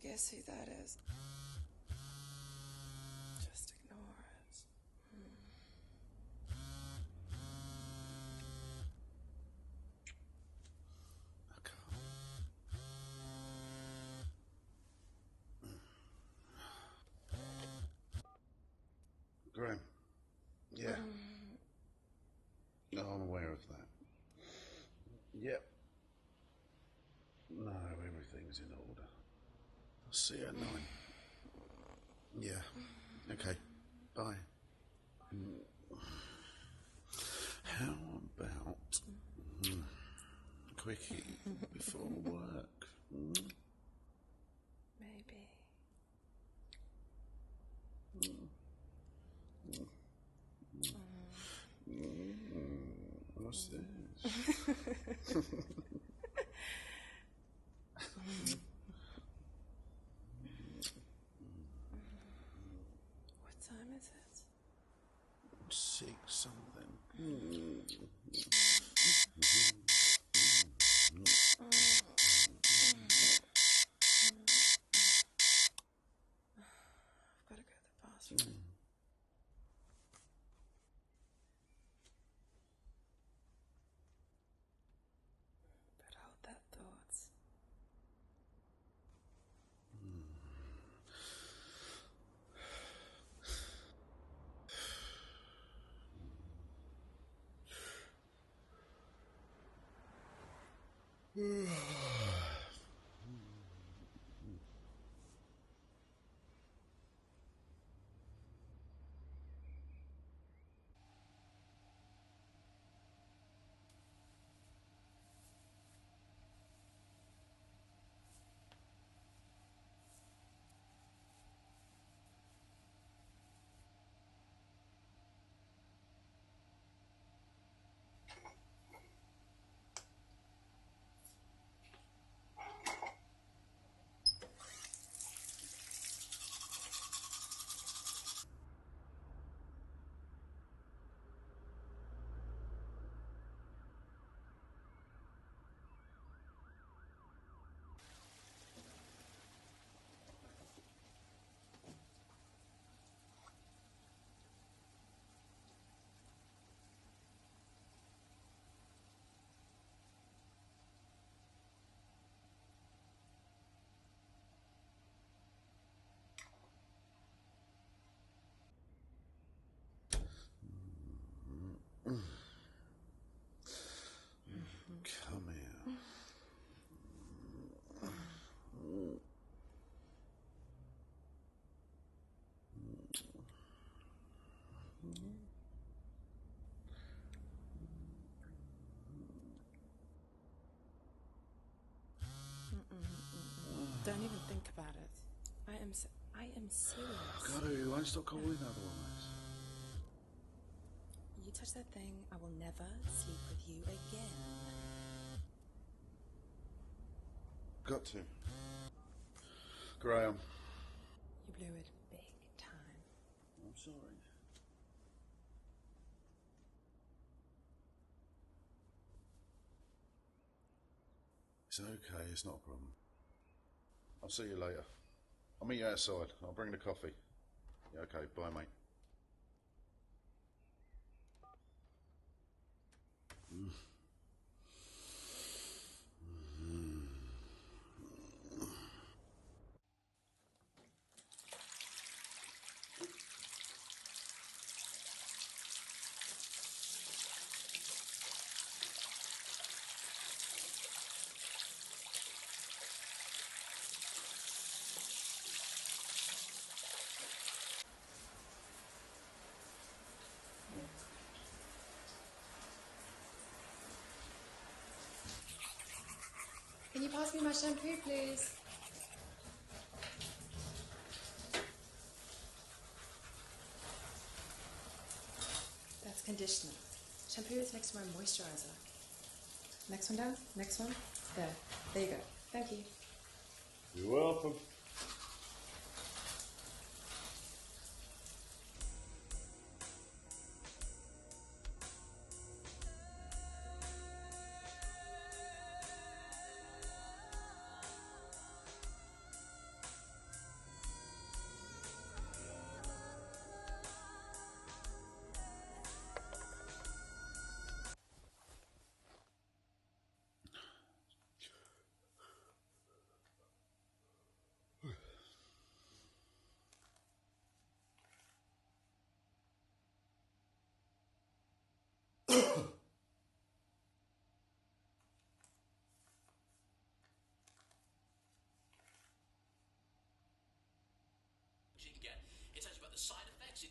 Guess who that is? Just ignore it. I can't. Graham. Yeah. No, I'm aware of that. Yep. No, everything's in order. I'll see you at 9. Yeah. Okay. Bye. How about a quickie before work? Maybe. What's this? What time is it? 6 something. I've got to go to the bathroom. But hold that thought. Come here. Don't even think about it. I am serious. God, you won't stop calling otherwise. You touch that thing, I will never sleep with you again. Got to. Graham. You blew it big time. I'm sorry. It's okay, it's not a problem. I'll see you later. I'll meet you outside. I'll bring the coffee. Yeah, okay, bye, mate. Can you pass me my shampoo, please? That's conditioner. Shampoo is next to my moisturizer. Next one down. Next one. There. There you go. Thank you. You're welcome.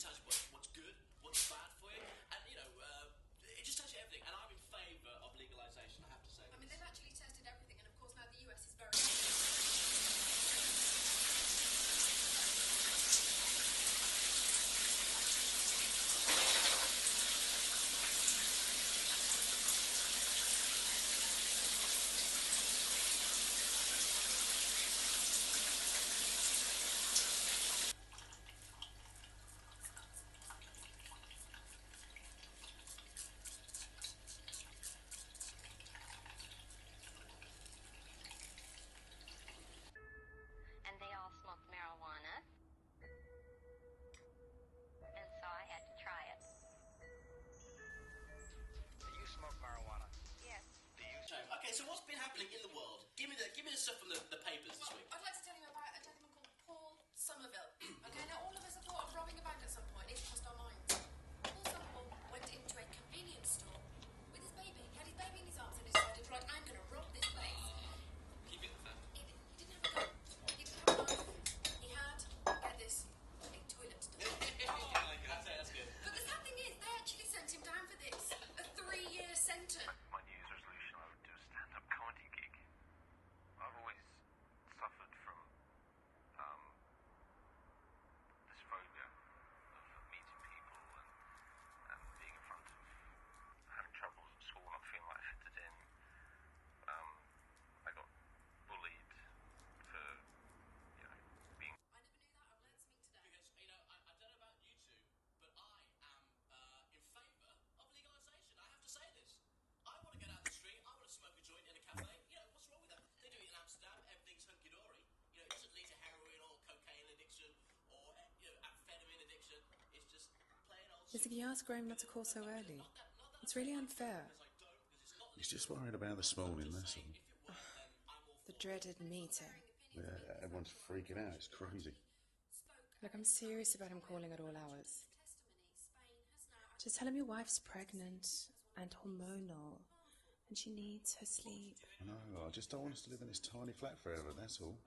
tells you what's good, what's bad for you, and it just tells you everything. And I'm in favour of legalisation, I have to say. I mean, they've actually tested everything, and of course now the US is very... And they all smoked marijuana. And so I had to try it. Do you smoke marijuana? Yes. Do you? Okay, so what's been happening in the world? Give me the stuff from the papers this week. I'd like to tell you about a gentleman called Paul Somerville. Okay, now all of us have thought of robbing a bank at some point. It's crossed our minds. Paul Somerville went into a convenience store with his baby. He had his baby in his arms and decided, right, I'm going to rob this place. Keep it there. He didn't have a gun. He didn't have a knife. He had, get this, a toilet door. That's good. But the sad thing is, they actually sent him down for this. A 3-year sentence. My New Year's resolution, I would do a stand-up comedy gig. I've always suffered from this phobia of meeting people and being in front of having troubles at school, not feeling like I fitted in. I got bullied for being. I never knew that. I've learned something today. Because, I don't know about you two, but I am in favour of legalisation. I have to say this. I want to get out the street. I want to smoke a joint in a cafe. What's wrong with that? They do it in Amsterdam. Everything's hunky-dory. It doesn't lead to heroin or cocaine addiction or, amphetamine addiction. It's just plain old... Listen, can you ask Graham not to call so early? It's really unfair. He's just worried about this morning, that's all. The dreaded meeting. Yeah, everyone's freaking out. It's crazy. Look, I'm serious about him calling at all hours. Just tell him your wife's pregnant and hormonal, and she needs her sleep. I know, I just don't want us to live in this tiny flat forever, that's all.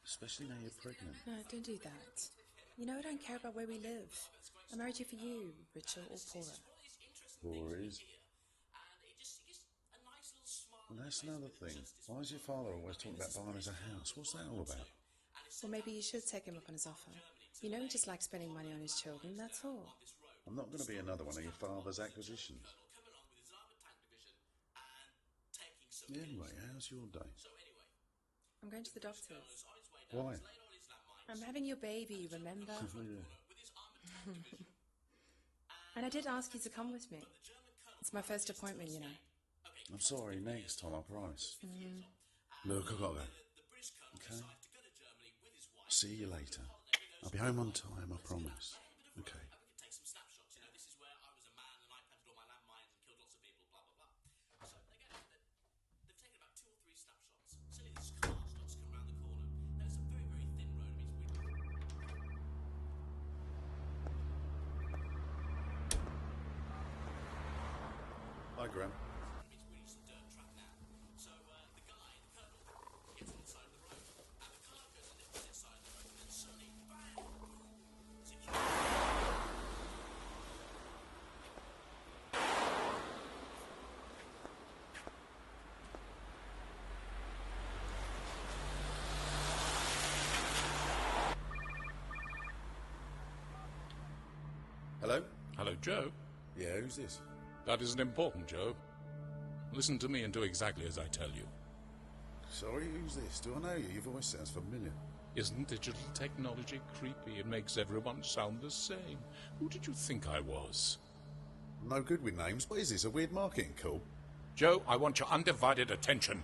Especially now you're pregnant. No, don't do that. You know I don't care about where we live. I married you for you, richer or poorer. Boris. Well, that's another thing. Why is your father always talking about buying us a house? What's that all about? Well, maybe you should take him up on his offer. You know he just likes spending money on his children, that's all. I'm not going to be another one of your father's acquisitions. Anyway, how's your day? I'm going to the doctor's. Why? I'm having your baby, remember? Oh, yeah. And I did ask you to come with me. It's my first appointment, you know. I'm sorry, next time, I promise. Look, I've got to go. Okay? See you later. I'll be home on time, I promise. Okay. Take some snapshots, this is where I was a man and I planted all my landmines and killed lots of people, blah, blah, blah. So they've taken about 2 or 3 snapshots. Suddenly this car starts to come around the corner. Now it's a very, very thin road. Hi, Graham. It's really just a dirt track now. So the guy, the colonel, gets on the side of the road, and the car goes on the opposite side of the road, and then suddenly, bang! Hello? Hello, Joe. Yeah, who's this? That isn't important, Joe. Listen to me and do exactly as I tell you. Sorry, who's this? Do I know you? Your voice sounds familiar. Isn't digital technology creepy? It makes everyone sound the same. Who did you think I was? No good with names. What is this, a weird marketing call? Joe, I want your undivided attention.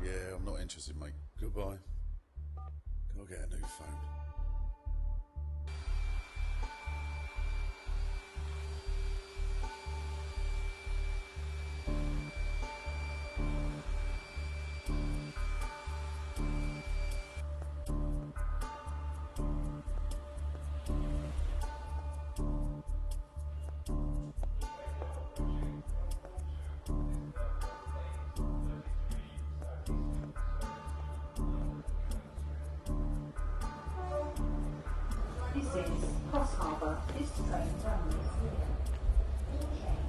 Yeah, I'm not interested, mate. Goodbye. Gotta get a new phone. This is Cross Harbour. This train terminates here. All change.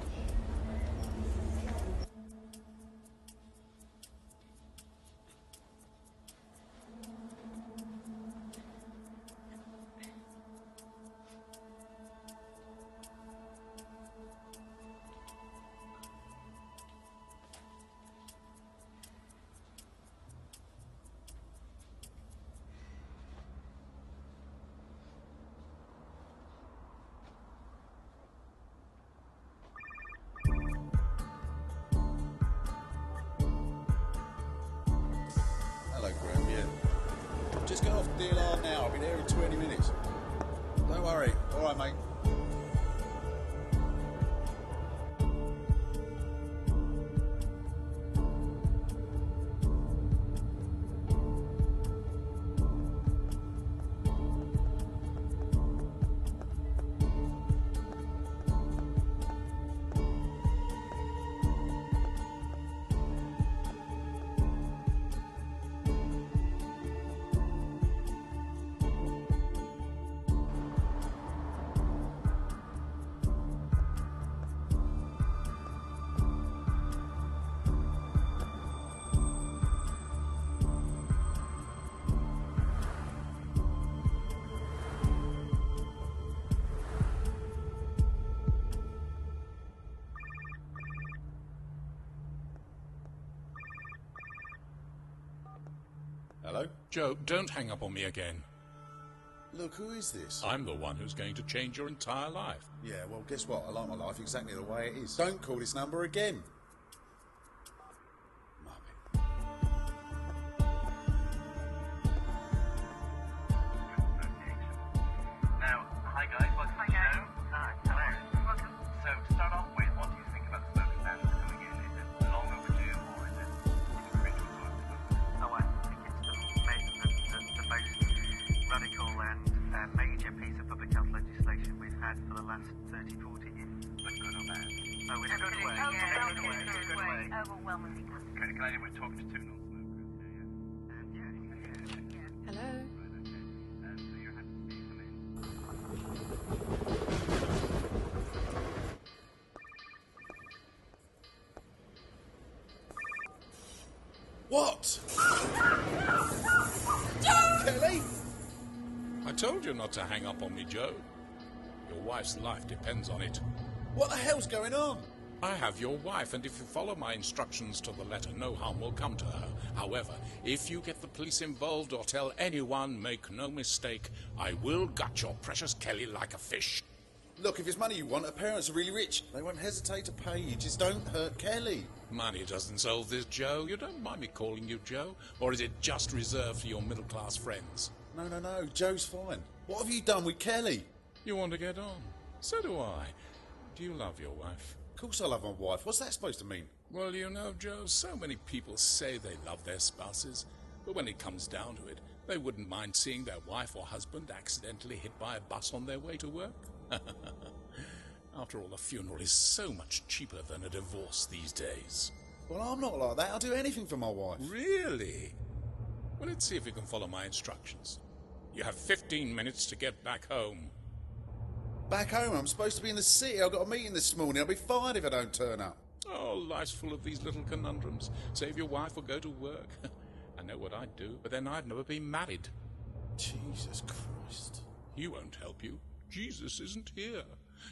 Hello, Graham, yeah. Just get off DLR now. I'll be there in 20 minutes. Don't worry. All right, mate. Hello? Joe, don't hang up on me again. Look, who is this? I'm the one who's going to change your entire life. Yeah, well, guess what? I like my life exactly the way it is. Don't call this number again. Muppet. Now, hi guys, welcome to the show. Hello. Welcome. So, to start off with, what do you think about the smoking ban that's coming in? Is it long overdue or is it cringe whatsoever? Oh, I think it's the most radical and major piece of public health legislation we've had for the last 30, 40 years. But good or bad? Oh, in a good way. Good way. Overwhelmingly good. Can I we're talking to two non-smokers? Hello? Right, okay. So you're happy to see come in? What? Kelly? I told you not to hang up on me, Joe. Your wife's life depends on it. What the hell's going on? I have your wife, and if you follow my instructions to the letter, no harm will come to her. However, if you get the police involved or tell anyone, make no mistake, I will gut your precious Kelly like a fish. Look, if it's money you want, her parents are really rich. They won't hesitate to pay you. Just don't hurt Kelly. Money doesn't solve this, Joe. You don't mind me calling you Joe? Or is it just reserved for your middle-class friends? No. Joe's fine. What have you done with Kelly? You want to get on? So do I. Do you love your wife? Of course I love my wife. What's that supposed to mean? Well, you know, Joe, so many people say they love their spouses, but when it comes down to it, they wouldn't mind seeing their wife or husband accidentally hit by a bus on their way to work. After all, a funeral is so much cheaper than a divorce these days. Well, I'm not like that. I'll do anything for my wife. Really? Well, let's see if you can follow my instructions. You have 15 minutes to get back home. Back home, I'm supposed to be in the city. I've got a meeting this morning. I'll be fired if I don't turn up. Oh, life's full of these little conundrums. Save your wife or go to work. I know what I'd do, but then I'd never be married. Jesus Christ. He won't help you. Jesus isn't here.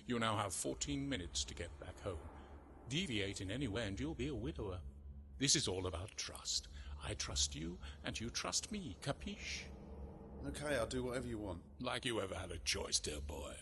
You now have 14 minutes to get back home. Deviate in any way and you'll be a widower. This is all about trust. I trust you and you trust me, capiche? Okay, I'll do whatever you want. Like you ever had a choice, dear boy.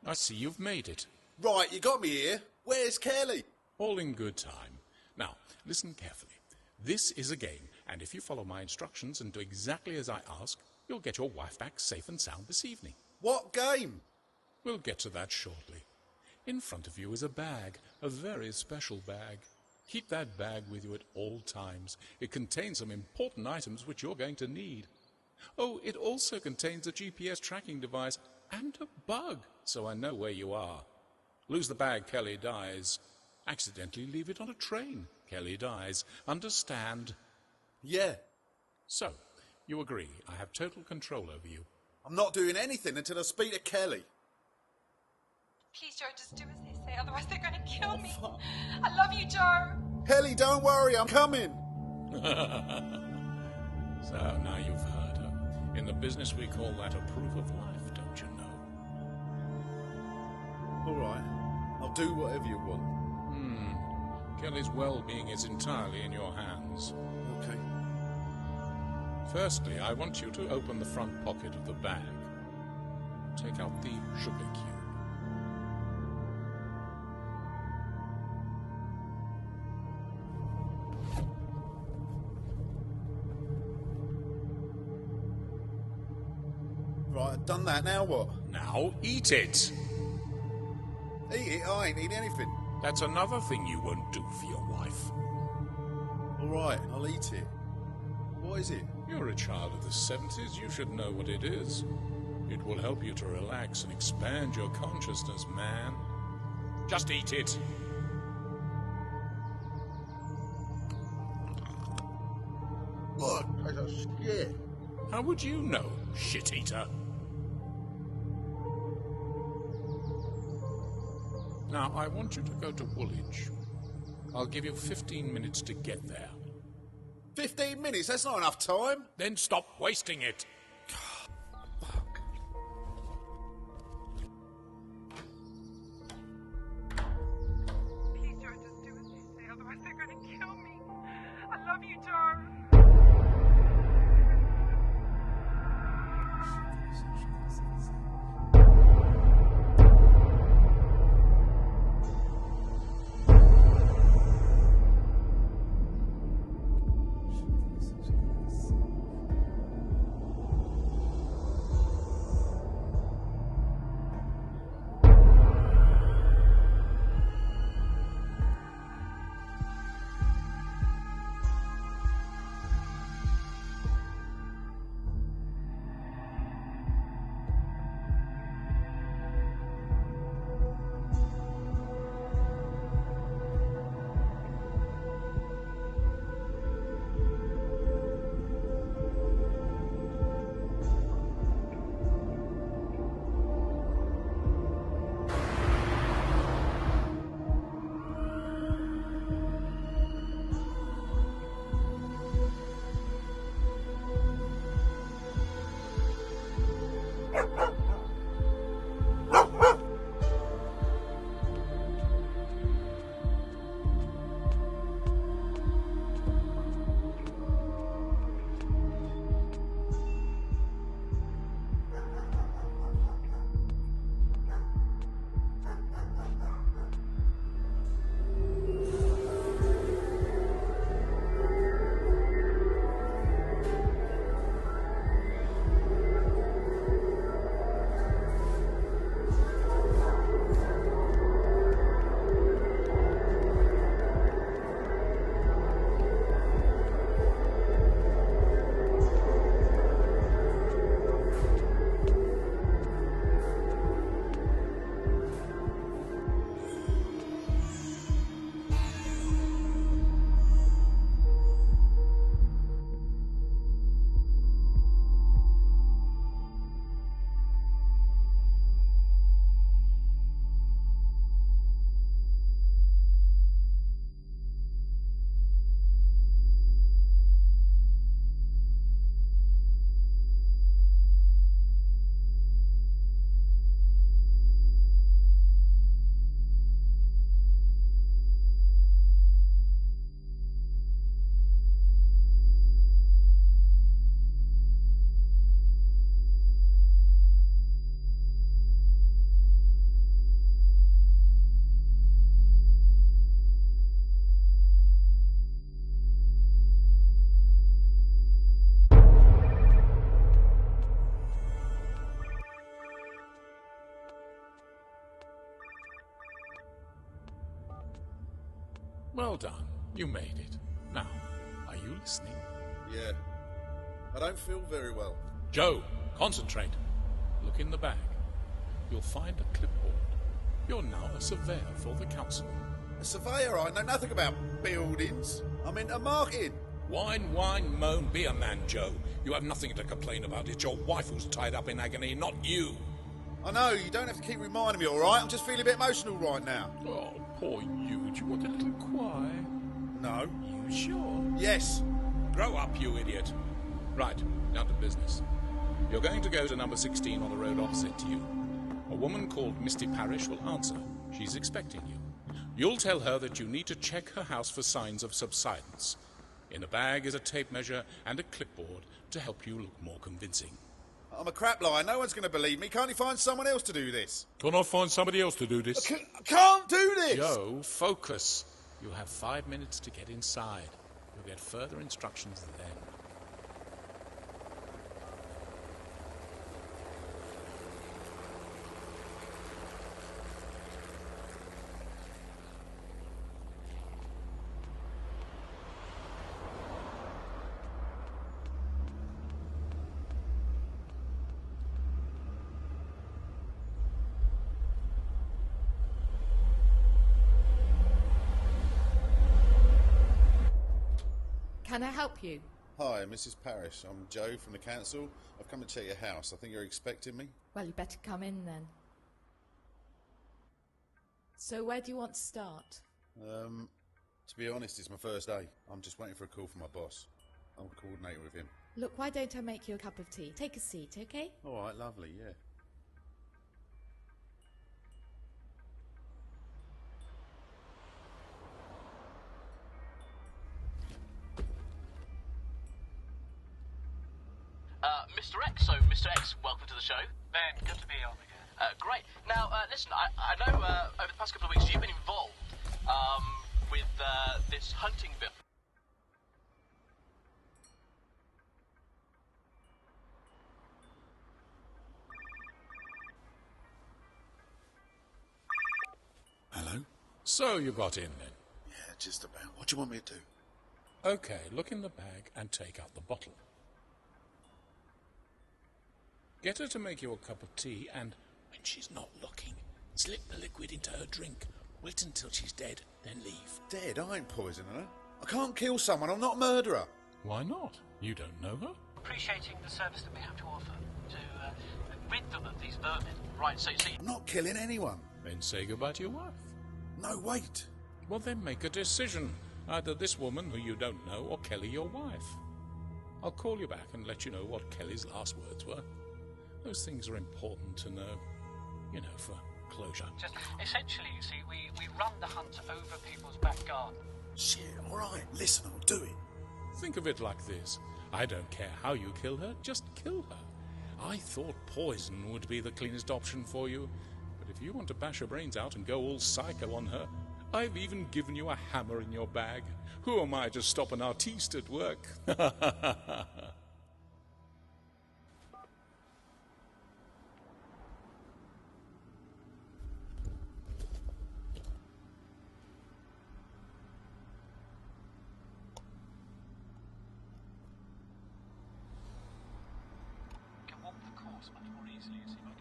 I see you've made it. Right, you got me here. Where's Kelly? All in good time. Now, listen carefully. This is a game, and if you follow my instructions and do exactly as I ask, you'll get your wife back safe and sound this evening. What game? We'll get to that shortly. In front of you is a bag, a very special bag. Keep that bag with you at all times. It contains some important items which you're going to need. Oh, it also contains a GPS tracking device and a bug, so I know where you are. Lose the bag, Kelly dies. Accidentally leave it on a train, Kelly dies. Understand? Yeah. So, you agree I have total control over you. I'm not doing anything until I speak to Kelly. Please, Joe, just do as they say, otherwise they're going to kill me. I love you, Joe. Kelly, don't worry, I'm coming. So, now you've heard her. In the business we call that a proof of life, don't you know? All right, I'll do whatever you want. Kelly's well-being is entirely in your hands. Okay. Firstly, I want you to open the front pocket of the bag. Take out the sugar cube. Right, I've done that, now what? Now eat it! Eat it? I ain't eating anything. That's another thing you won't do for your wife. All right, I'll eat it. What is it? You're a child of the 17's. You should know what it is. It will help you to relax and expand your consciousness, man. Just eat it. Look, I got scared. How would you know, shit-eater? Now, I want you to go to Woolwich. I'll give you 15 minutes to get there. 15 minutes? That's not enough time. Then stop wasting it. Fuck. Please, Joe, just do as they say, otherwise they're going to kill me. I love you, Joe. Well done. You made it. Now, are you listening? Yeah. I don't feel very well. Joe, concentrate. Look in the bag. You'll find a clipboard. You're now a surveyor for the council. A surveyor? I know nothing about buildings. I'm into marketing. Whine, whine, moan, be a man, Joe. You have nothing to complain about. It's your wife who's tied up in agony, not you. I know, you don't have to keep reminding me, all right? I'm just feeling a bit emotional right now. Oh, poor you. Do you want a little cry? No. You sure? Yes. Grow up, you idiot. Right, down to business. You're going to go to number 16 on the road opposite to you. A woman called Misty Parrish will answer. She's expecting you. You'll tell her that you need to check her house for signs of subsidence. In a bag is a tape measure and a clipboard to help you look more convincing. I'm a crap liar. No one's going to believe me. Can't you find someone else to do this? Can I find somebody else to do this? I can't do this! Joe, focus. You have 5 minutes to get inside. You'll get further instructions then. Can I help you? Hi, Mrs. Parrish. I'm Joe from the council. I've come to check your house. I think you're expecting me. Well, you better come in then. So where do you want to start? To be honest, it's my first day. I'm just waiting for a call from my boss. I'll coordinate with him. Look, why don't I make you a cup of tea? Take a seat, okay? All right, lovely, yeah. Mr. X, so Mr. X, welcome to the show. Ben, good to be on again. Great. Now, listen, I know over the past couple of weeks you've been involved with this hunting bill. Hello? So you got in then? Yeah, just about. What do you want me to do? Okay, look in the bag and take out the bottle. Get her to make you a cup of tea and, when she's not looking, slip the liquid into her drink. Wait until she's dead, then leave. Dead? I ain't poisoning her. I can't kill someone. I'm not a murderer. Why not? You don't know her? Appreciating the service that we have to offer to rid them of these vermin. Right, so I'm not killing anyone. Then say goodbye to your wife. No, wait. Well, then make a decision. Either this woman who you don't know or Kelly, your wife. I'll call you back and let you know what Kelly's last words were. Those things are important to know, you know, for closure. Just essentially, you see, we run the hunt over people's back garden. Shit, all right. Listen, I'll do it. Think of it like this. I don't care how you kill her, just kill her. I thought poison would be the cleanest option for you. But if you want to bash her brains out and go all psycho on her, I've even given you a hammer in your bag. Who am I to stop an artiste at work?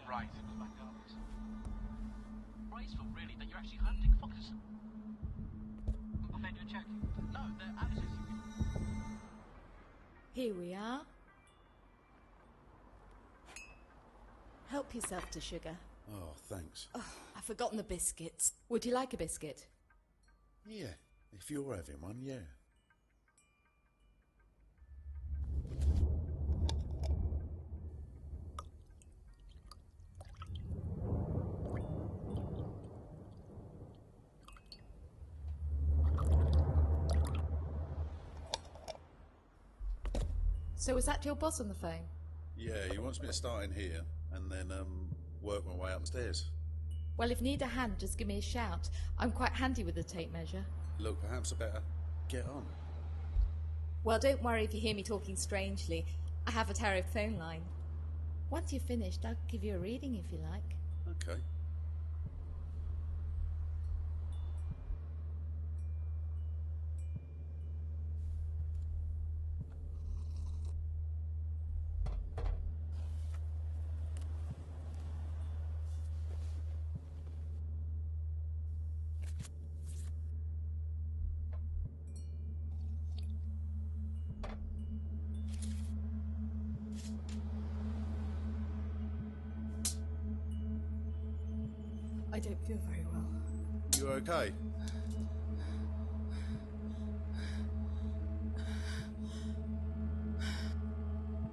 Right. Graceful, really, that you're actually hunting foxes. Well, then you're checking. No, they're actually... Here we are. Help yourself to sugar. Oh, thanks. Oh, I've forgotten the biscuits. Would you like a biscuit? Yeah, if you're having one, yeah. So was that your boss on the phone? Yeah, he wants me to start in here and then work my way upstairs. Well, if you need a hand, just give me a shout. I'm quite handy with the tape measure. Look, perhaps I better get on. Well, don't worry if you hear me talking strangely. I have a tariff phone line. Once you've finished, I'll give you a reading if you like. Okay. I don't feel very well. You okay?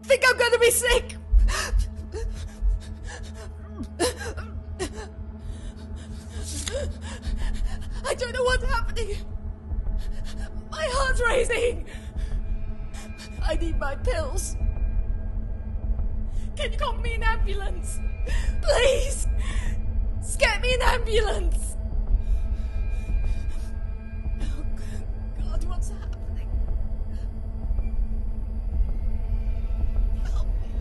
I think I'm going to be sick! I don't know what's happening. My heart's racing. I need my pills. Can you call me an ambulance? Please! Get me an ambulance! Oh, God, what's happening? Help me.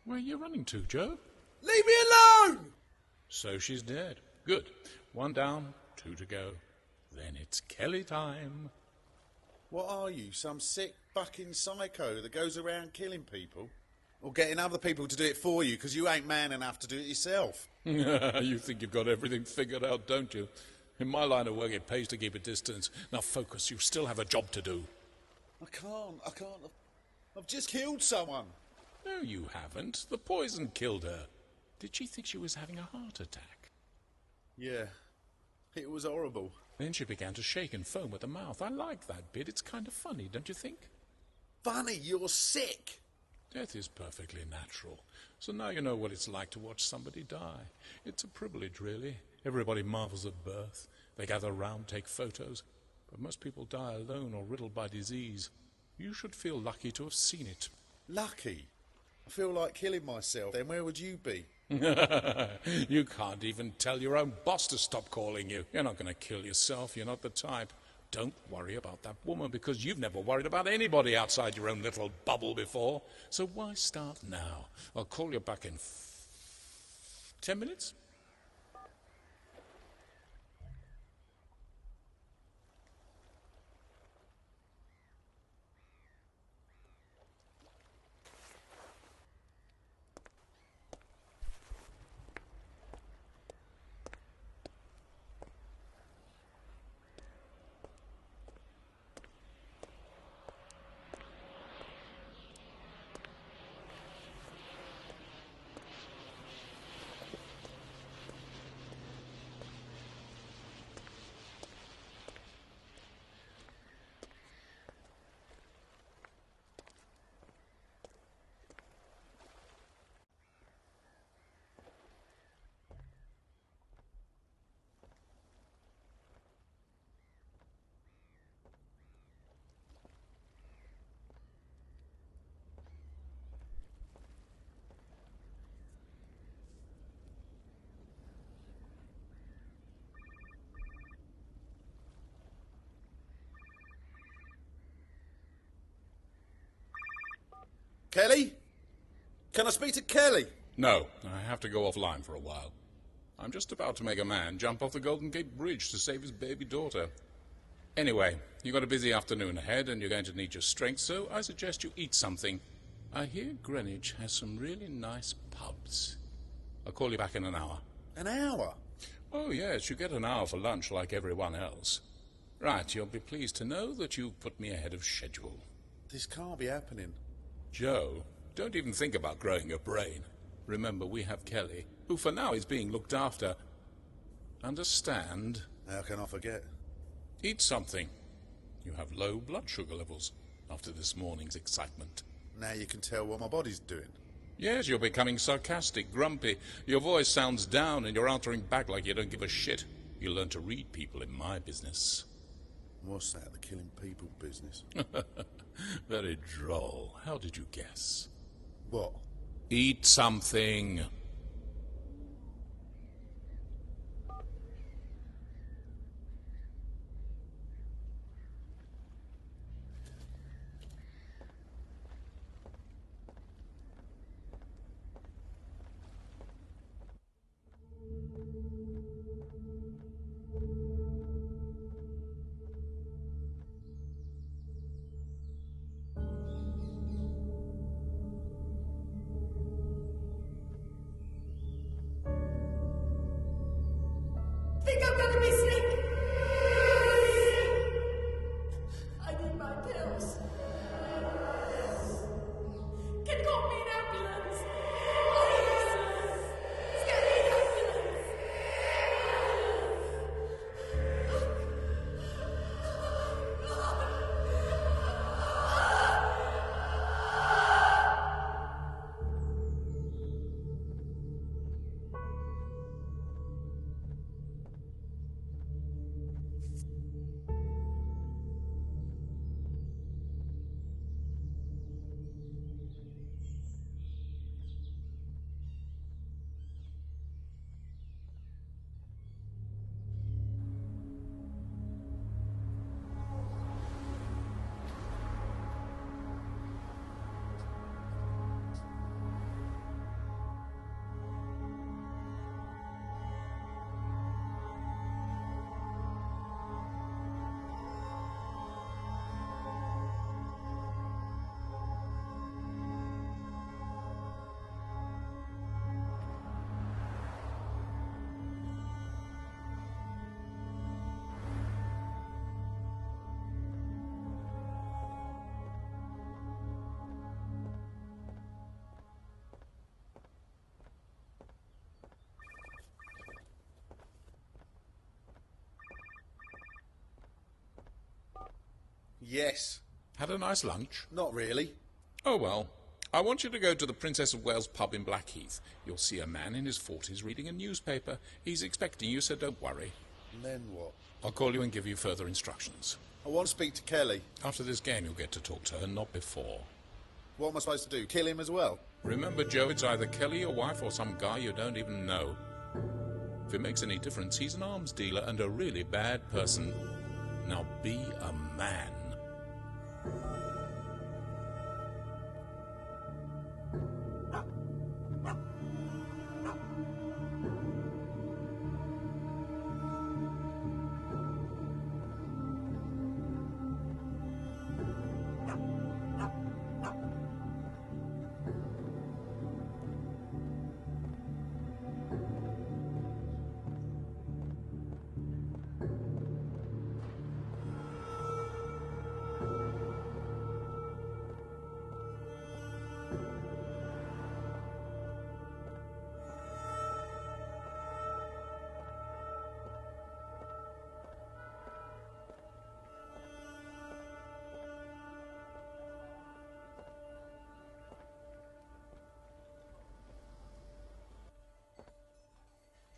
Where are you running to, Joe? Leave me alone! So she's dead. Good. 1 down, 2 to go. Then it's Kelly time. What are you, some sick fucking psycho that goes around killing people? Or getting other people to do it for you because you ain't man enough to do it yourself? You think you've got everything figured out, don't you? In my line of work, it pays to keep a distance. Now focus, you still have a job to do. I can't. I've just killed someone. No, you haven't. The poison killed her. Did she think she was having a heart attack? Yeah, it was horrible. Then she began to shake and foam at the mouth. I like that bit. It's kind of funny, don't you think? Funny, you're sick. Death is perfectly natural. So now you know what it's like to watch somebody die. It's a privilege, really. Everybody marvels at birth. They gather round, take photos. But most people die alone or riddled by disease. You should feel lucky to have seen it. Lucky? I feel like killing myself. Then where would you be? You can't even tell your own boss to stop calling you. You're not going to kill yourself. You're not the type. Don't worry about that woman, because you've never worried about anybody outside your own little bubble before. So why start now? I'll call you back in 10 minutes. Kelly? Can I speak to Kelly? No, I have to go offline for a while. I'm just about to make a man jump off the Golden Gate Bridge to save his baby daughter. Anyway, you've got a busy afternoon ahead and you're going to need your strength, so I suggest you eat something. I hear Greenwich has some really nice pubs. I'll call you back in an hour. An hour? Oh, yes, you get an hour for lunch like everyone else. Right, you'll be pleased to know that you've put me ahead of schedule. This can't be happening. Joe, don't even think about growing a brain. Remember, we have Kelly, who for now is being looked after. Understand? How can I forget? Eat something. You have low blood sugar levels after this morning's excitement. Now you can tell what my body's doing. Yes, you're becoming sarcastic, grumpy. Your voice sounds down and you're answering back like you don't give a shit. You'll learn to read people in my business. What's that, the killing people business? Very droll. How did you guess? What? Eat something. Yes. Had a nice lunch? Not really. Oh, well. I want you to go to the Princess of Wales pub in Blackheath. You'll see a man in his 40s reading a newspaper. He's expecting you, so don't worry. And then what? I'll call you and give you further instructions. I want to speak to Kelly. After this game, you'll get to talk to her, not before. What am I supposed to do? Kill him as well? Remember, Joe, it's either Kelly, your wife, or some guy you don't even know. If it makes any difference, he's an arms dealer and a really bad person. Now be a man.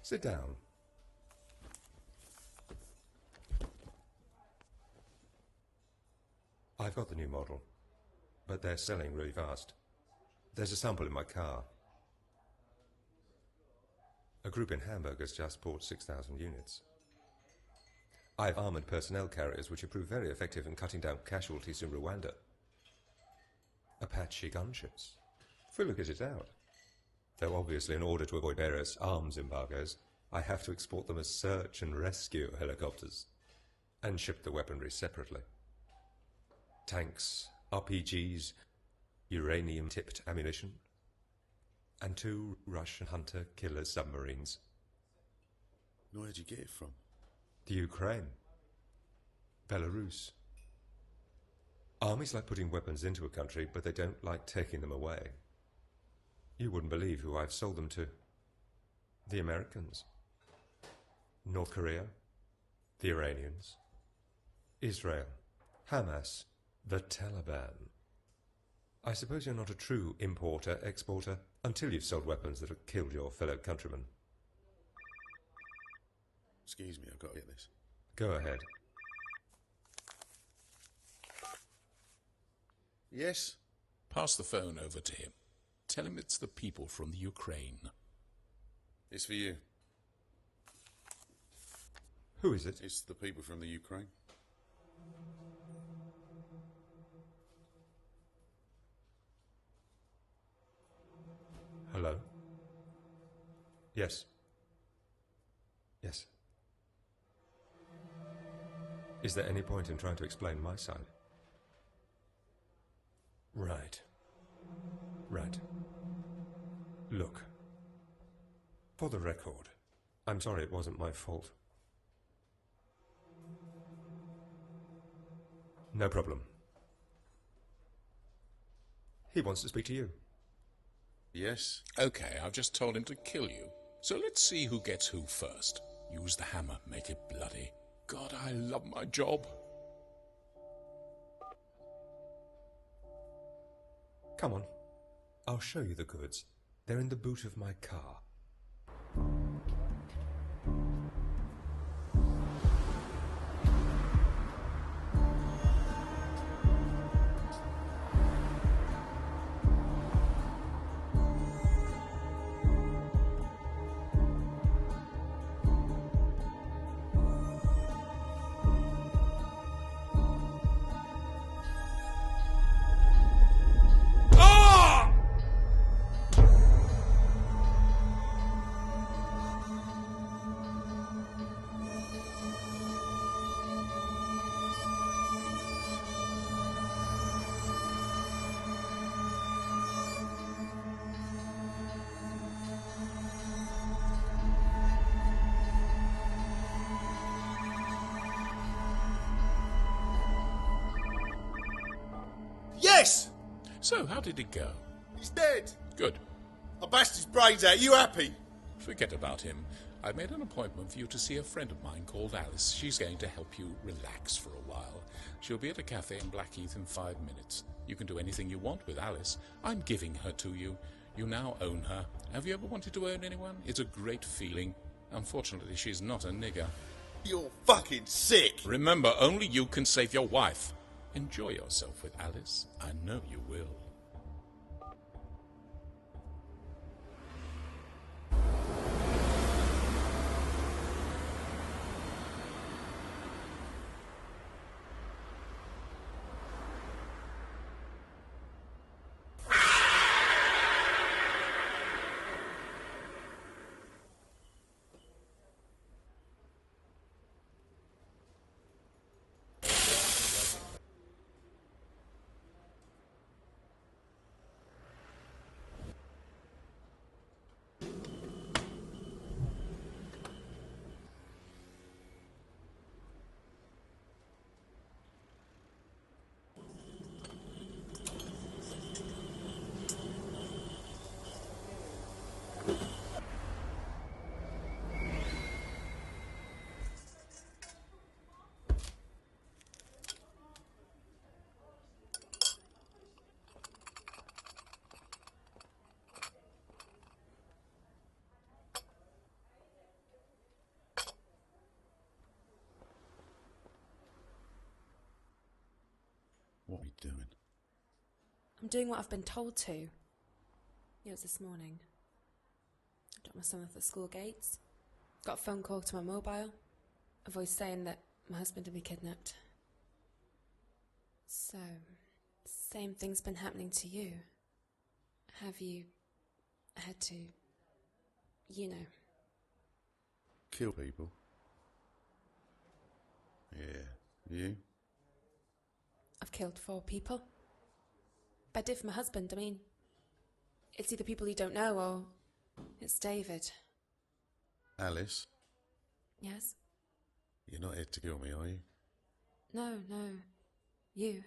Sit down. I've got the new model, but they're selling really fast. There's a sample in my car. A group in Hamburg has just bought 6,000 units. I've armoured personnel carriers which have proved very effective in cutting down casualties in Rwanda. Apache gunships. Fully kitted out. Though obviously in order to avoid various arms embargoes, I have to export them as search and rescue helicopters and ship the weaponry separately. Tanks, RPGs, uranium-tipped ammunition, and 2 Russian hunter-killer submarines. Where'd you get it from? The Ukraine. Belarus. Armies like putting weapons into a country, but they don't like taking them away. You wouldn't believe who I've sold them to. The Americans. North Korea. The Iranians. Israel. Hamas. The Taliban. I suppose you're not a true importer-exporter until you've sold weapons that have killed your fellow countrymen. Excuse me, I've got to get this. Go ahead. Yes? Pass the phone over to him. Tell him it's the people from the Ukraine. It's for you. Who is it? It's the people from the Ukraine. Hello? Yes. Yes. Is there any point in trying to explain my side? Right. Right. Look. For the record, I'm sorry it wasn't my fault. No problem. He wants to speak to you. Yes? Okay, I've just told him to kill you. So let's see who gets who first. Use the hammer, make it bloody. God, I love my job. Come on. I'll show you the goods. They're in the boot of my car. Yes! So, how did it go? He's dead. Good. I bashed his brains out. You happy? Forget about him. I made an appointment for you to see a friend of mine called Alice. She's going to help you relax for a while. She'll be at a cafe in Blackheath in 5 minutes. You can do anything you want with Alice. I'm giving her to you. You now own her. Have you ever wanted to own anyone? It's a great feeling. Unfortunately, she's not a nigger. You're fucking sick! Remember, only you can save your wife. Enjoy yourself with Alice. I know you will. What are you doing? I'm doing what I've been told to. It was this morning. I dropped my son off at the school gates. Got a phone call to my mobile. A voice saying that my husband had been kidnapped. So, same thing's been happening to you. Have you had to, you know... Kill people? Yeah. You? I've killed 4 people. But I did for my husband. I mean, it's either people you don't know or it's David. Alice? Yes? You're not here to kill me, are you? No. You.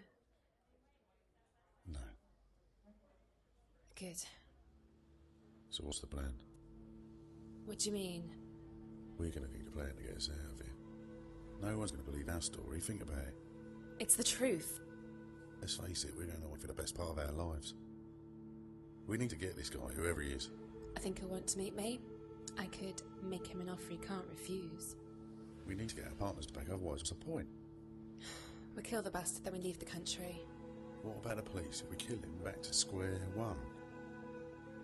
No. Good. So what's the plan? What do you mean? We're going to need a plan to get us out of here. No one's going to believe our story. Think about it. It's the truth. Let's face it, we're going to wait for the best part of our lives. We need to get this guy, whoever he is. I think he'll want to meet me. I could make him an offer he can't refuse. We need to get our partners back, otherwise what's the point? We kill the bastard, then we leave the country. What about the police? If we kill him, back to square one.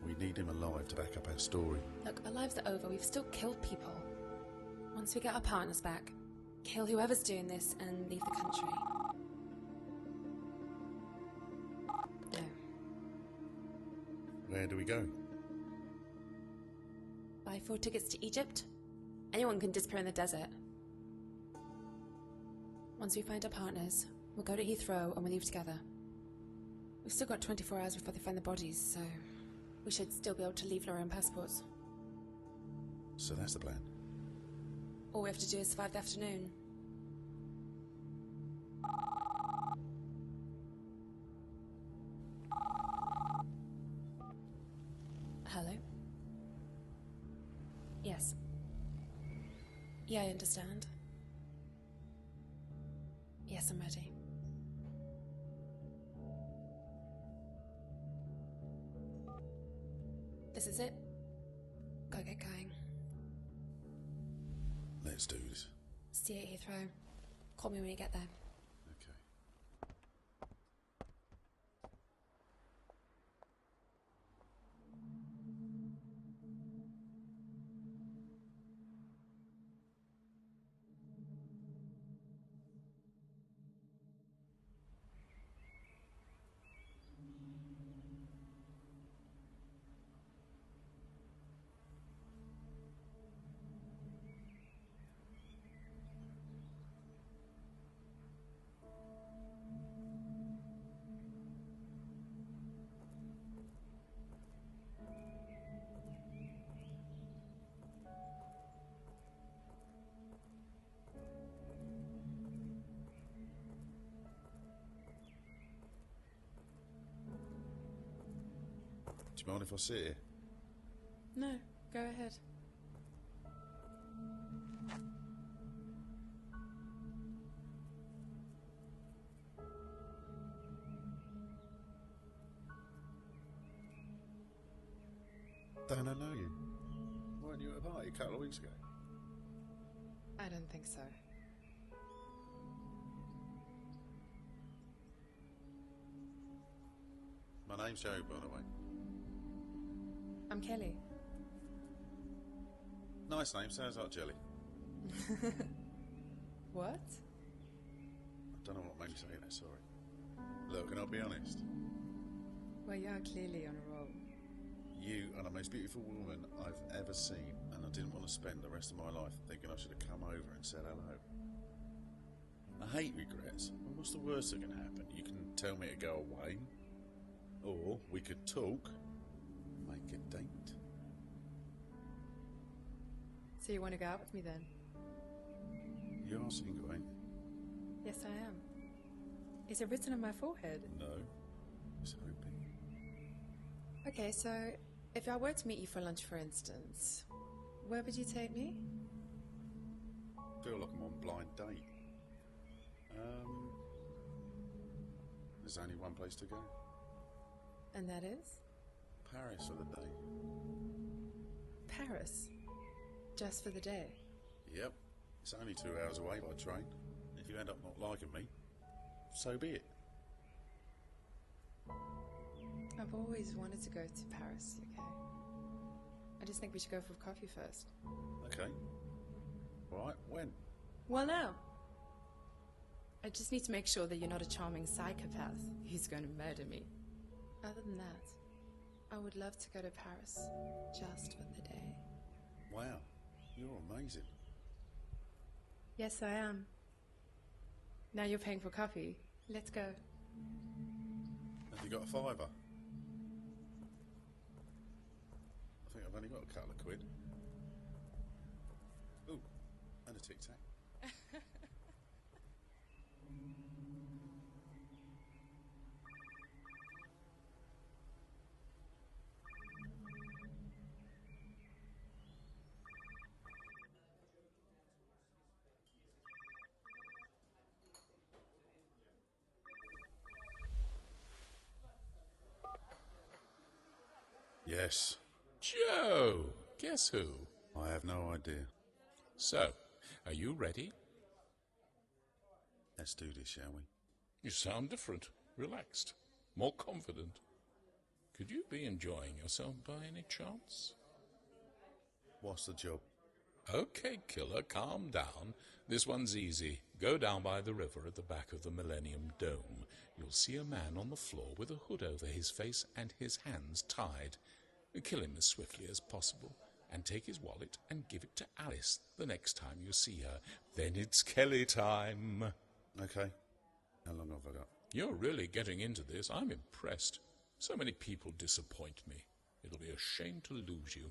We need him alive to back up our story. Look, our lives are over. We've still killed people. Once we get our partners back, kill whoever's doing this and leave the country. No. Where do we go? Buy 4 tickets to Egypt. Anyone can disappear in the desert. Once we find our partners, we'll go to Heathrow and we'll leave together. We've still got 24 hours before they find the bodies, so we should still be able to leave our own passports. So that's the plan. All we have to do is survive the afternoon. Hello? Yes. Yeah, I understand. Yes, I'm ready. This is it. Gotta get going. Let's do this. See you at Heathrow. Call me when you get there. Okay. Do you mind if I sit here? No, go ahead. Don't I know you? Weren't you at a party a couple of weeks ago? I don't think so. My name's Joe, by the way. I'm Kelly. Nice name, sounds like jelly. What? I don't know what made me say that, sorry. Look, and I'll be honest. Well, you are clearly on a roll. You are the most beautiful woman I've ever seen, and I didn't want to spend the rest of my life thinking I should have come over and said hello. I hate regrets. Well, what's the worst that can happen? You can tell me to go away, or we could talk, make a date. So you want to go out with me then? You are single, ain't you? Yes, I am. Is it written on my forehead? No. Just hoping. Okay, so if I were to meet you for lunch, for instance, where would you take me? Feel like I'm on a blind date. There's only one place to go. And that is? Paris for the day. Paris? Just for the day? Yep. It's only 2 hours away by train. If you end up not liking me, so be it. I've always wanted to go to Paris, okay? I just think we should go for coffee first. Okay. Right, when? Well, now. I just need to make sure that you're not a charming psychopath who's going to murder me. Other than that, I would love to go to Paris just for the day. Wow, you're amazing. Yes, I am. Now you're paying for coffee. Let's go. Have you got a fiver? I think I've only got a couple of quid. Ooh, and a tic-tac. Yes. Joe! Guess who? I have no idea. So, are you ready? Let's do this, shall we? You sound different, relaxed, more confident. Could you be enjoying yourself by any chance? What's the job? Okay, killer, calm down. This one's easy. Go down by the river at the back of the Millennium Dome. You'll see a man on the floor with a hood over his face and his hands tied. Kill him as swiftly as possible and take his wallet and give it to Alice the next time you see her. Then it's Kelly time. Okay. How long have I got? You're really getting into this. I'm impressed. So many people disappoint me. It'll be a shame to lose you.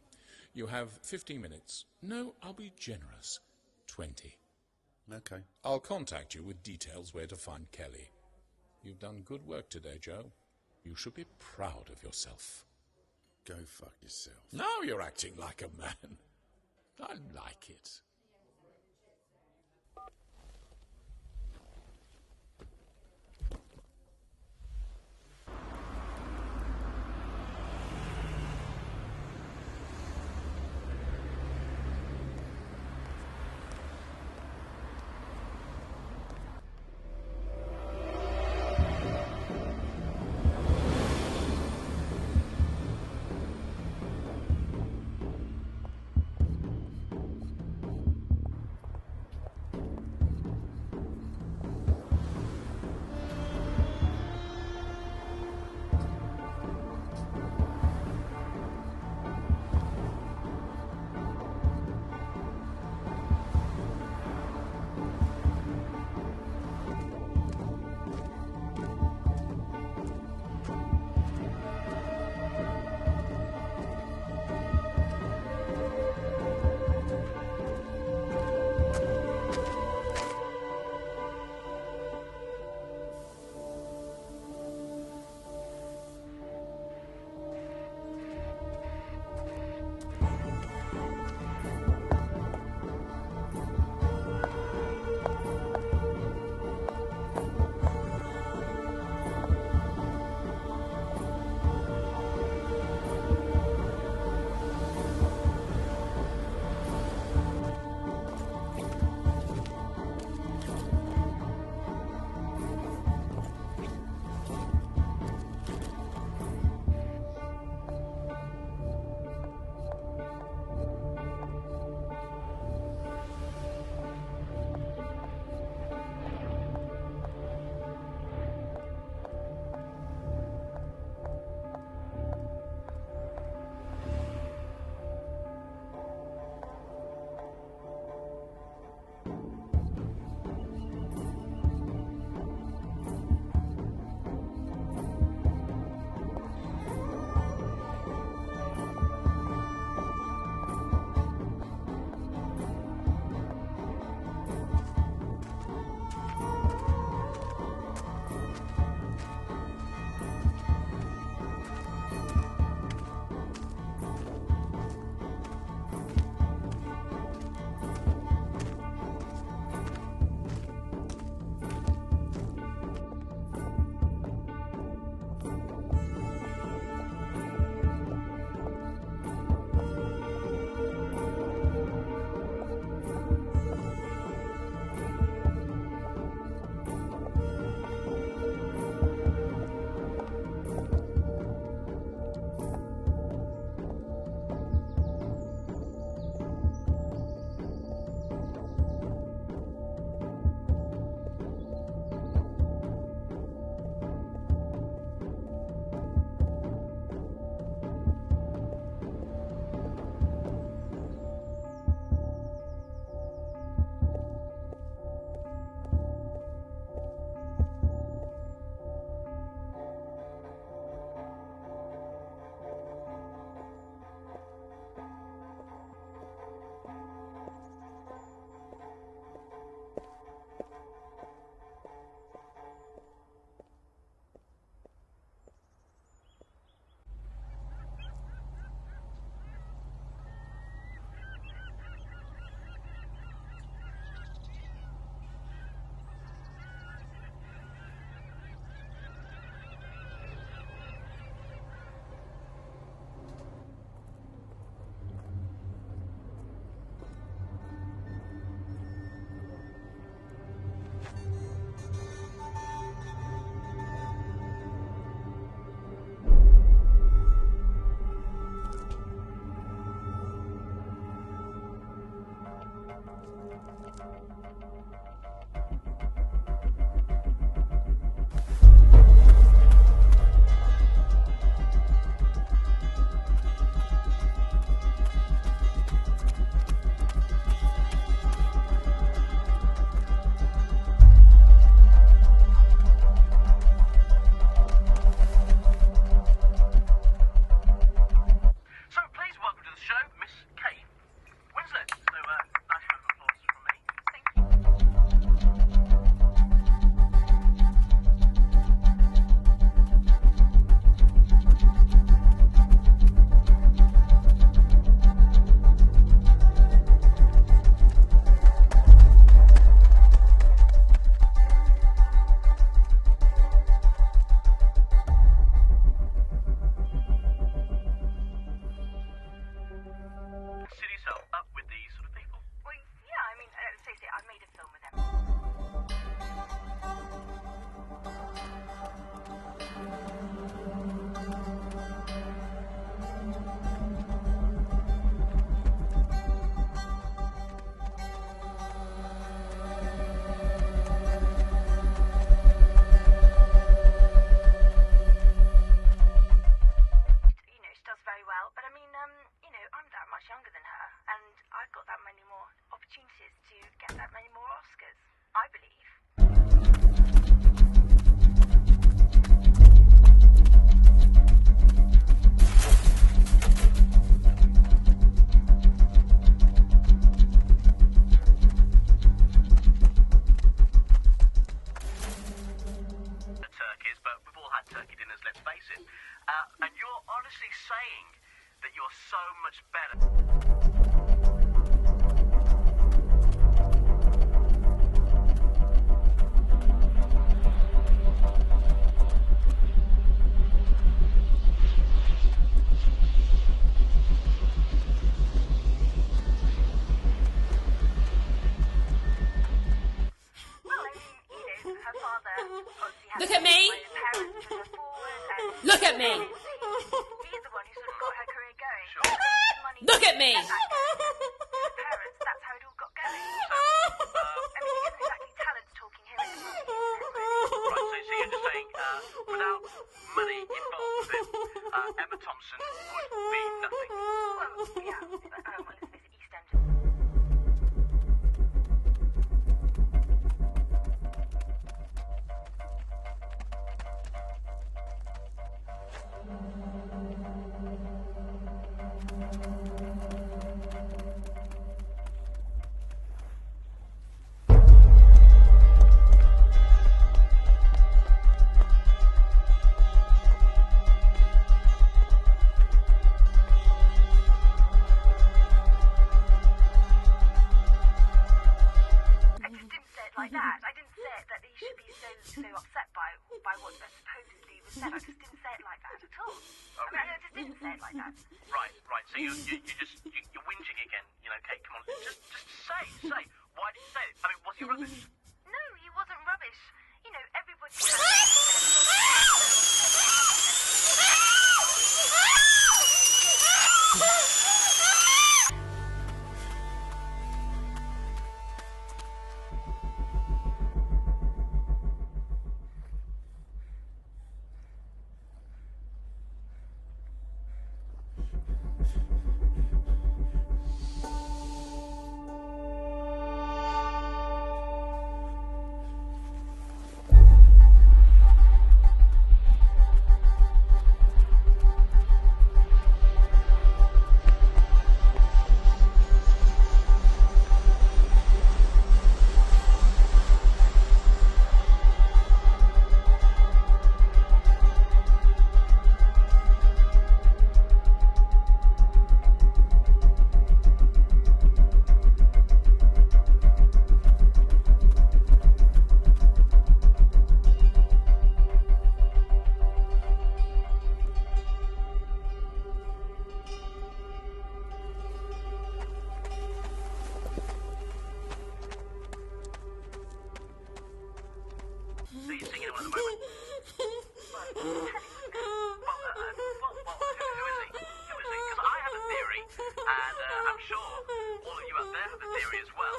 You have 15 minutes. No, I'll be generous. 20. Okay. I'll contact you with details where to find Kelly. You've done good work today, Joe. You should be proud of yourself. Go fuck yourself. Now you're acting like a man. I like it. So please welcome to the show, Miss Kate Winslet. So nice round of applause from me. Thank you. Set yourself up with these sort of people. Well, yeah, I mean, let's face it, I've made a film with them. You know, she does very well, but I mean, you know, I'm that much younger than her, and I've got that many more opportunities to get that many more Oscars, I believe. The turkeys, but we've all had turkey dinners, let's face it. And you're honestly saying that you're so much better. Well, I mean, you know, her father obviously had Look at me! parents put her forward, and Look at me! he's the one who sort of got her career going. Sure. Money Look at me! parents, that's how it all got going. I mean, it isn't exactly talent talking here, is it? Right, so you're just saying, without money involved with it, Emma Thompson would be nothing. Well, yeah, but, well, let's face it, East End. I just didn't say it like that. I didn't say it that he should be so upset by what supposedly was said. I just didn't say it like that at all. I mean, I just didn't say it like that. Right. So you're whinging again. You know, Kate, come on. Just say. Why did you say it? I mean, was he rubbish? No, he wasn't rubbish. You know, everybody. sure all of you out there have a theory as well.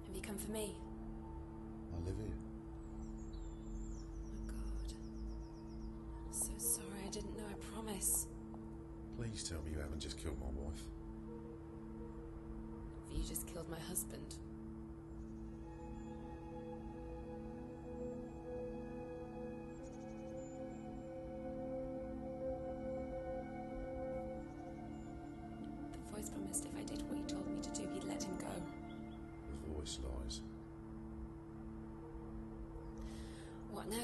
Have you come for me? I live here. Oh, God. I'm so sorry. I didn't know. I promise. Please tell me you haven't just killed my wife. Have you just killed my husband? The voice promised if I did what he told me to do, he'd let him go. The voice lies. What now?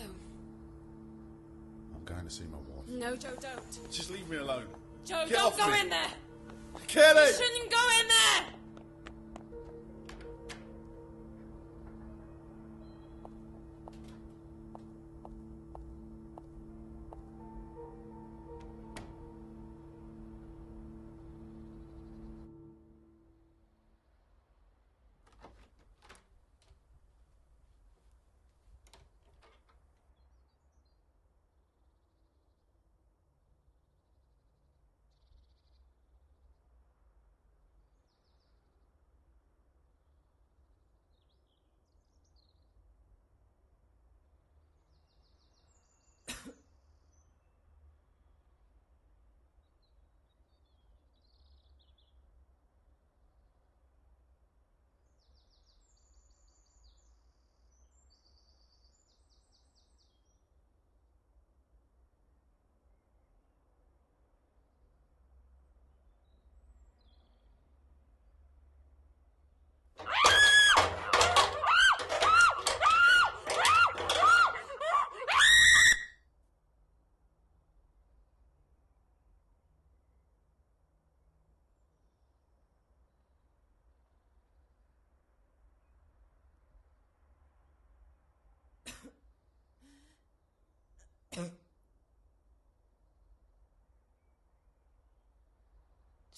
I'm going to see my wife. No, Joe, don't. Just leave me alone. Joe, Get don't off go me. in there. Kelly! You shouldn't go in there.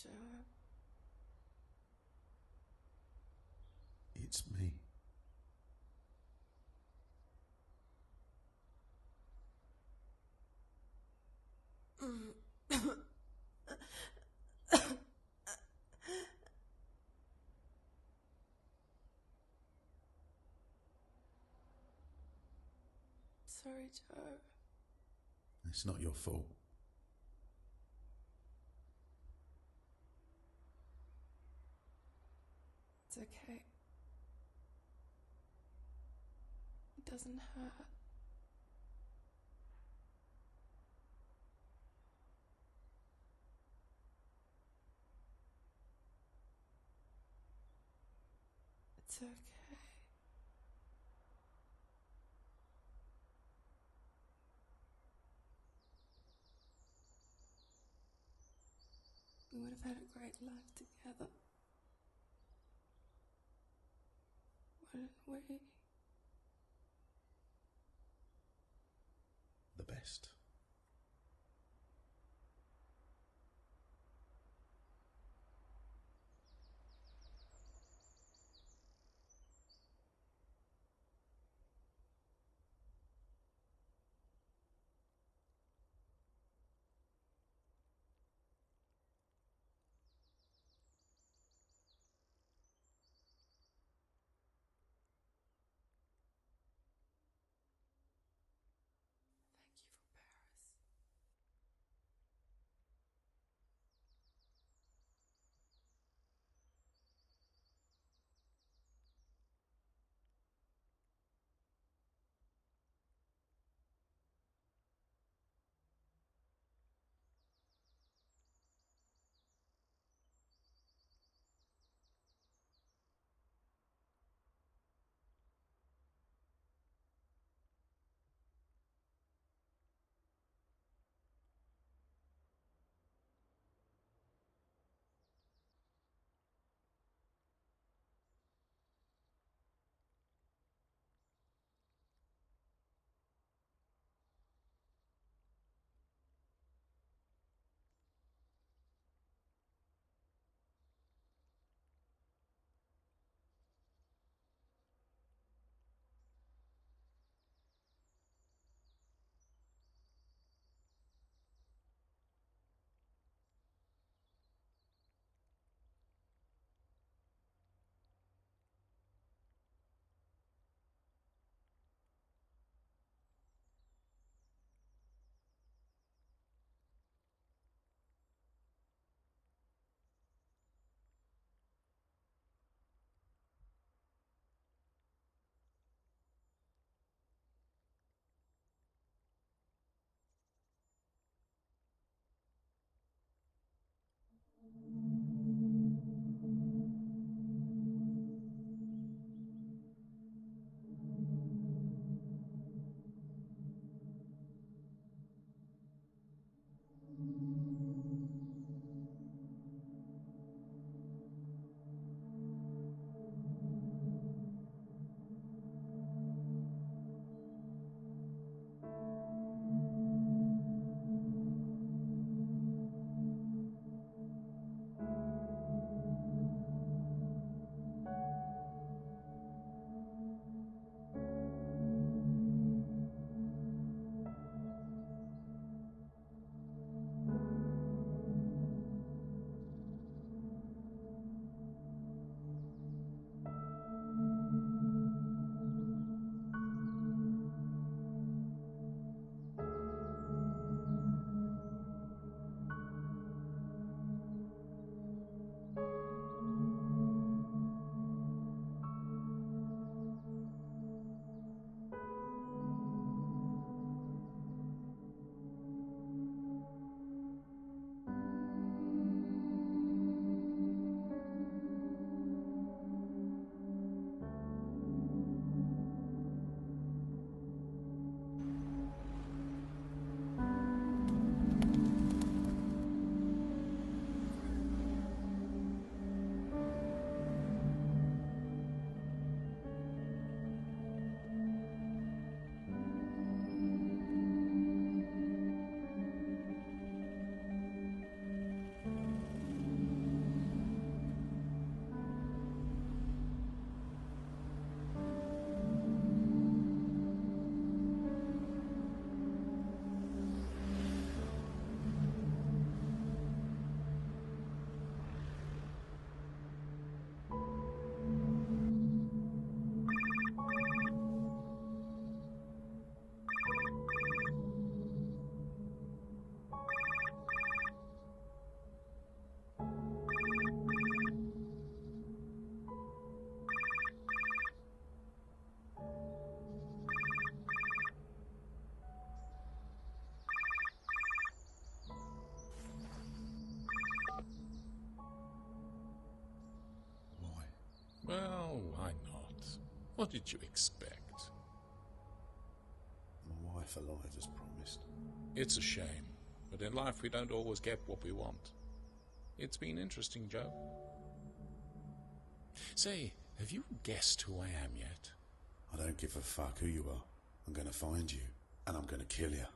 Joe. It's me. Sorry, Joe. It's not your fault. It's okay. It doesn't hurt. It's okay. We would have had a great life together. Wouldn't we? The best. Thank you for bearing What did you expect? My wife alive as promised. It's a shame, but in life we don't always get what we want. It's been interesting, Joe. Say, have you guessed who I am yet? I don't give a fuck who you are. I'm going to find you, and I'm going to kill you.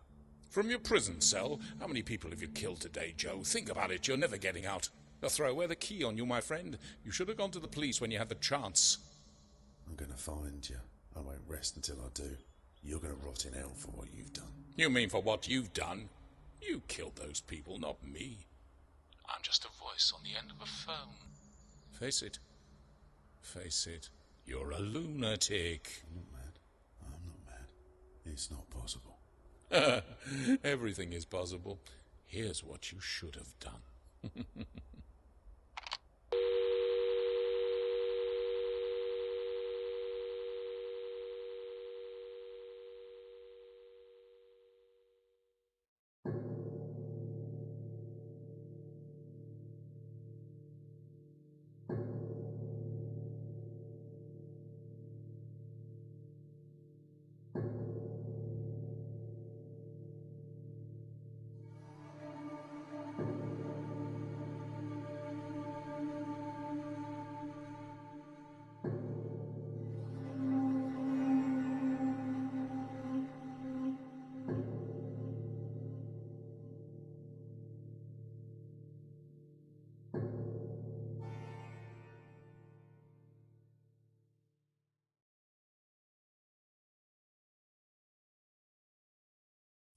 From your prison cell? How many people have you killed today, Joe? Think about it, you're never getting out. They'll throw away the key on you, my friend. You should have gone to the police when you had the chance. I'm going to find you. I won't rest until I do. You're going to rot in hell for what you've done. You mean for what you've done? You killed those people, not me. I'm just a voice on the end of a phone. Face it. Face it. You're a lunatic. I'm not mad. I'm not mad. It's not possible. Everything is possible. Here's what you should have done.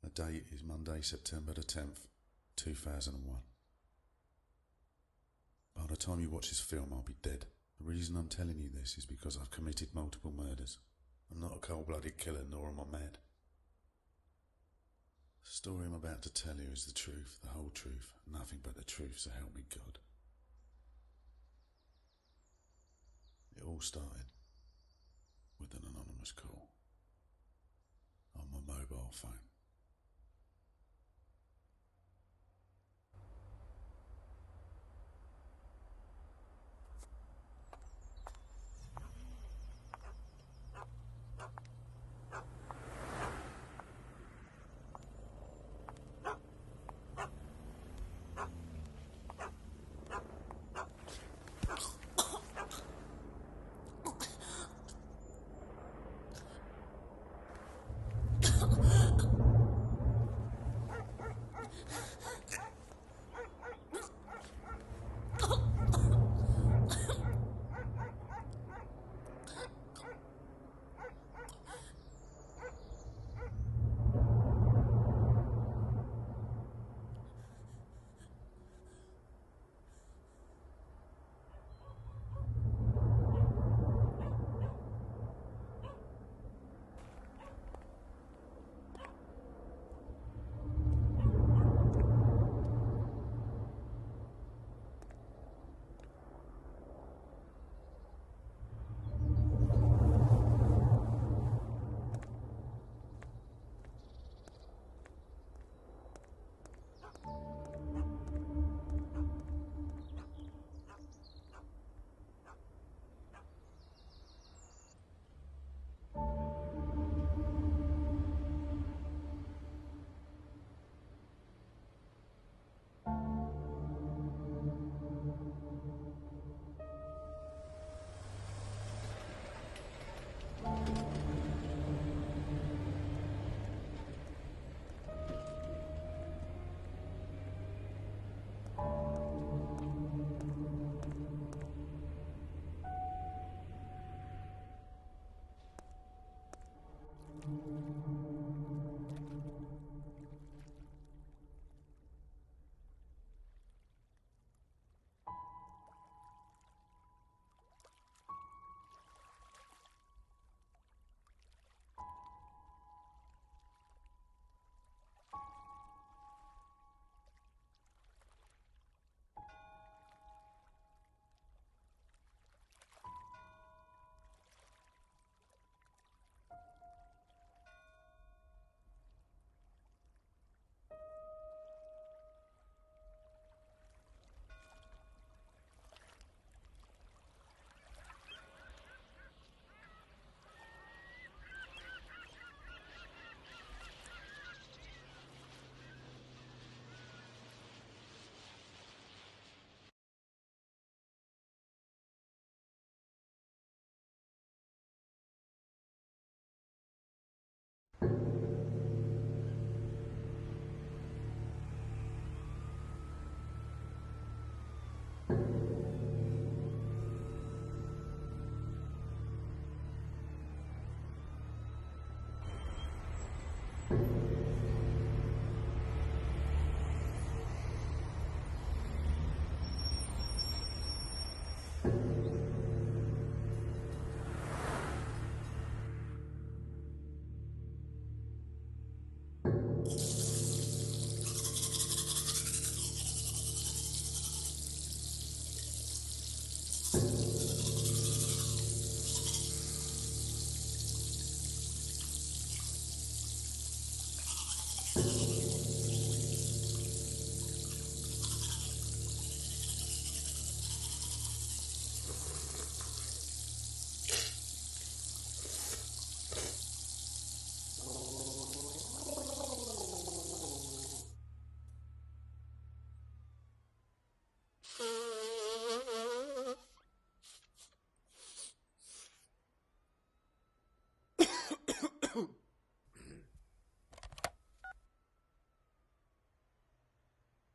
The date is Monday, September the 10th, 2001. By the time you watch this film, I'll be dead. The reason I'm telling you this is because I've committed multiple murders. I'm not a cold-blooded killer, nor am I mad. The story I'm about to tell you is the truth, the whole truth, nothing but the truth, so help me God. It all started with an anonymous call on my mobile phone.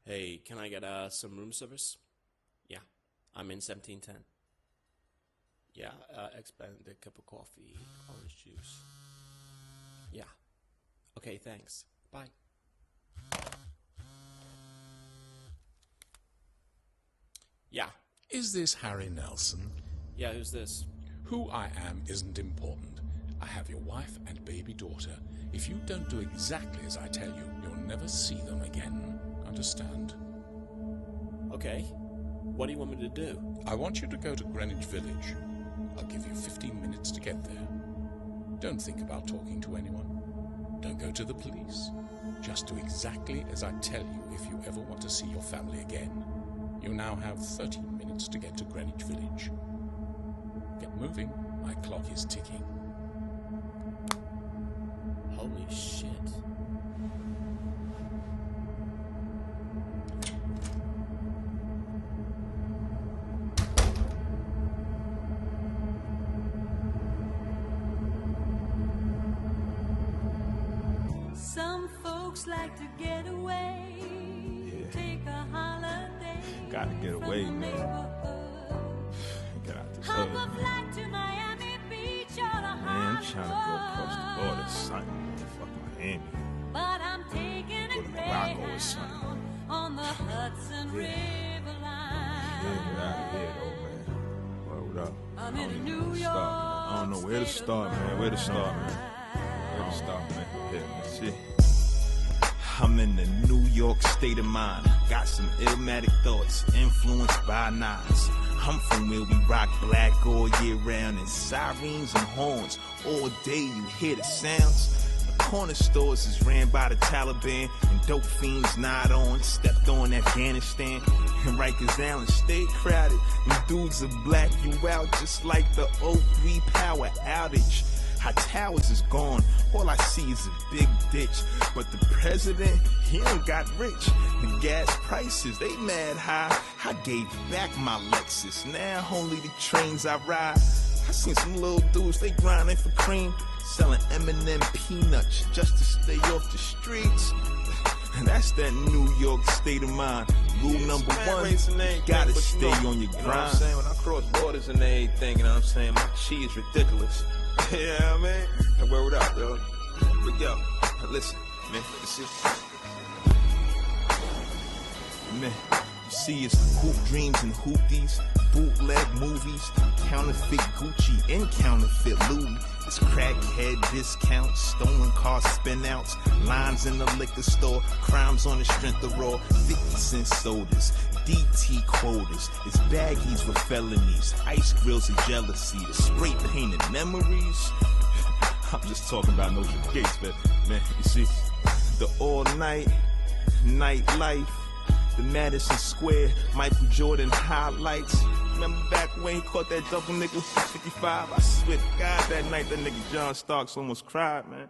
Hey, can I get some room service? Yeah, I'm in 1710. Yeah, expand a cup of coffee, orange juice. Yeah. Okay, thanks. Bye. Yeah. Is this Harry Nelson? Yeah, who's this? Who I am isn't important. I have your wife and baby daughter. If you don't do exactly as I tell you, you'll never see them again. Understand? Okay. What do you want me to do? I want you to go to Greenwich Village. I'll give you 15 minutes to get there. Don't think about talking to anyone. Don't go to the police. Just do exactly as I tell you if you ever want to see your family again. You now have 13 minutes to get to Greenwich Village. Get moving. My clock is ticking. Holy shit. Some folks like to get away, take a holiday. Gotta get away, man. Get out the Hop hood. a flight to Miami Beach or to Man, I'm trying to go across the border, son. Fuck Miami. But I'm taking a Morocco or something. Greyhound on the Hudson River line. Yeah, get out of here, though, man. What up? I'm I in don't even New know where to start. I don't know where to start, man. Where to start, man. Where to start, man. Yeah, man. See? I'm in the New York state of mind. Got some illmatic thoughts, influenced by Nas. I'm from where we rock black all year round, and sirens and horns. All day you hear the sounds. The corner stores is ran by the Taliban, and dope fiends nod on, stepped on Afghanistan. And Rikers Island stay crowded, and dudes will black you out just like the 03 power outage. Our towers is gone, all I see is a big ditch. But the president, he don't got rich. The gas prices, they mad high. I gave back my Lexus, now only the trains I ride. I seen some little dudes, they grinding for cream, selling M&M peanuts just to stay off the streets. And that's that New York state of mind. Rule number one, gotta stay on your grind. You know what I'm saying? When I cross borders and everything, you know what I'm saying? My chi is ridiculous. Yeah, man. And word up, yo. But yo, listen, man, you see? Man, you see it's hoop dreams and hoopties, bootleg movies, counterfeit Gucci and counterfeit Louis. It's crackhead discounts, stolen car spin-outs, lines in the liquor store, crimes on the strength of raw, 50-cent sodas, DT quotas, it's baggies with felonies, ice grills of jealousy, the spray painted memories. I'm just talking about no gates, but man, you see, the all-night, nightlife, the Madison Square, Michael Jordan highlights. Remember back when he caught that double nickel 55? I swear to God, that night that nigga John Starks almost cried, man.